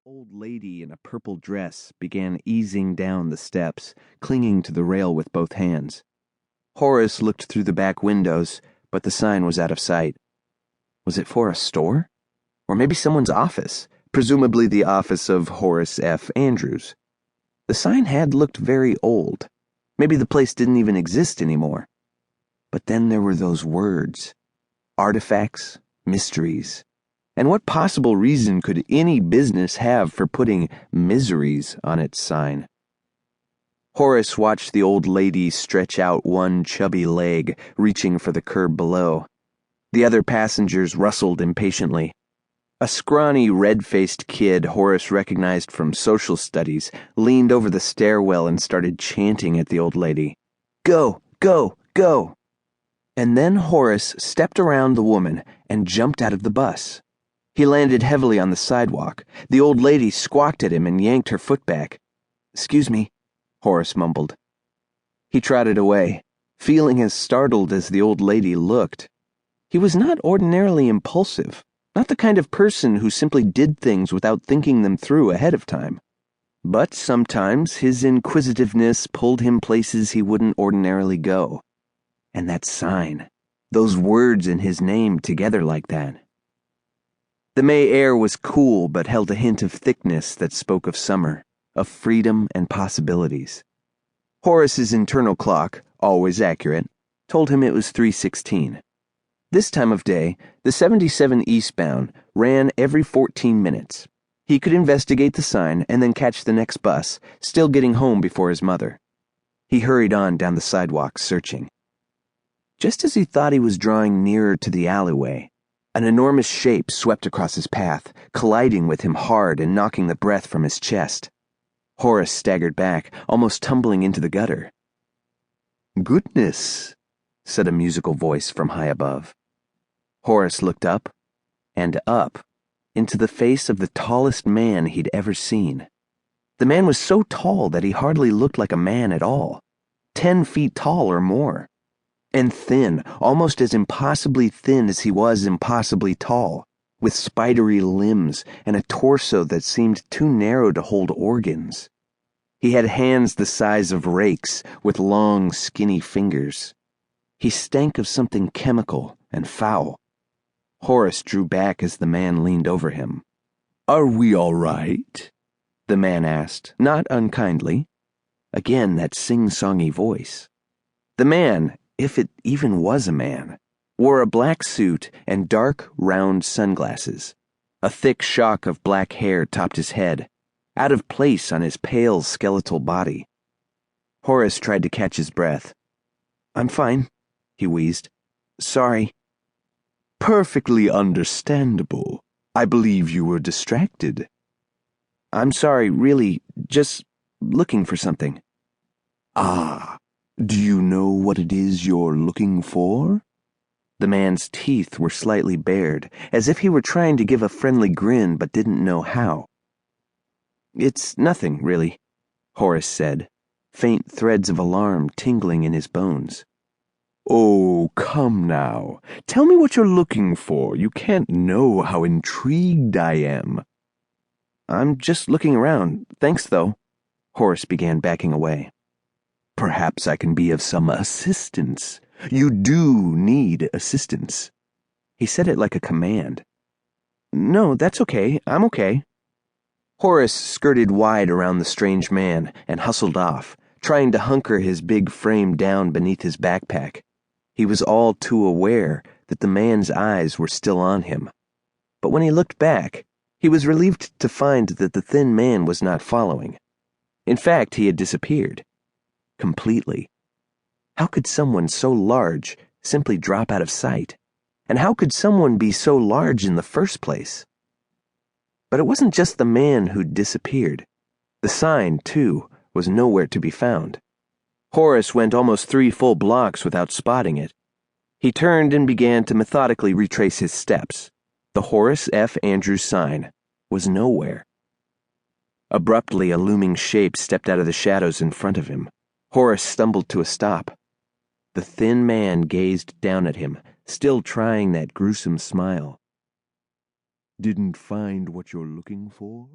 old lady in a purple dress began easing down the steps, clinging to the rail with both hands. Horace looked through the back windows, but the sign was out of sight. Was it for a store? Or maybe someone's office, presumably the office of Horace F. Andrews. The sign had looked very old. Maybe the place didn't even exist anymore. But then there were those words. Artifacts, mysteries. And what possible reason could any business have for putting miseries on its sign? Horace watched the old lady stretch out one chubby leg, reaching for the curb below. The other passengers rustled impatiently. A scrawny, red-faced kid Horace recognized from social studies leaned over the stairwell and started chanting at the old lady. "Go, go, go!" And then Horace stepped around the woman and jumped out of the bus. He landed heavily on the sidewalk. The old lady squawked at him and yanked her foot back. "Excuse me," Horace mumbled. He trotted away, feeling as startled as the old lady looked. He was not ordinarily impulsive, not the kind of person who simply did things without thinking them through ahead of time. But sometimes his inquisitiveness pulled him places he wouldn't ordinarily go. And that sign, those words in his name together like that. The May air was cool but held a hint of thickness that spoke of summer, of freedom and possibilities. Horace's internal clock, always accurate, told him it was 3:16. This time of day, the 77 eastbound ran every 14 minutes. He could investigate the sign and then catch the next bus, still getting home before his mother. He hurried on down the sidewalk, searching. Just as he thought he was drawing nearer to the alleyway, an enormous shape swept across his path, colliding with him hard and knocking the breath from his chest. Horace staggered back, almost tumbling into the gutter. "Goodness," said a musical voice from high above. Horace looked up, and up, into the face of the tallest man he'd ever seen. The man was so tall that he hardly looked like a man at all, 10 feet tall or more. And thin, almost as impossibly thin as he was impossibly tall, with spidery limbs and a torso that seemed too narrow to hold organs. He had hands the size of rakes, with long, skinny fingers. He stank of something chemical and foul. Horace drew back as the man leaned over him. "Are we all right?" the man asked, not unkindly. Again, that sing-songy voice. The man, if it even was a man, wore a black suit and dark, round sunglasses. A thick shock of black hair topped his head, out of place on his pale, skeletal body. Horace tried to catch his breath. "I'm fine," he wheezed. "Sorry." "Perfectly understandable. I believe you were distracted." "I'm sorry, really, just looking for something." "Ah. Do you know what it is you're looking for?" The man's teeth were slightly bared, as if he were trying to give a friendly grin but didn't know how. "It's nothing, really," Horace said, faint threads of alarm tingling in his bones. "Oh, come now. Tell me what you're looking for. You can't know how intrigued I am." "I'm just looking around. Thanks, though." Horace began backing away. "Perhaps I can be of some assistance. You do need assistance." He said it like a command. "No, that's okay. I'm okay." Horace skirted wide around the strange man and hustled off, trying to hunker his big frame down beneath his backpack. He was all too aware that the man's eyes were still on him. But when he looked back, he was relieved to find that the thin man was not following. In fact, he had disappeared. Completely. How could someone so large simply drop out of sight? And how could someone be so large in the first place? But it wasn't just the man who'd disappeared. The sign, too, was nowhere to be found. Horace went almost 3 full blocks without spotting it. He turned and began to methodically retrace his steps. The Horace F. Andrews sign was nowhere. Abruptly, a looming shape stepped out of the shadows in front of him. Horace stumbled to a stop. The thin man gazed down at him, still trying that gruesome smile. "Didn't find what you're looking for?"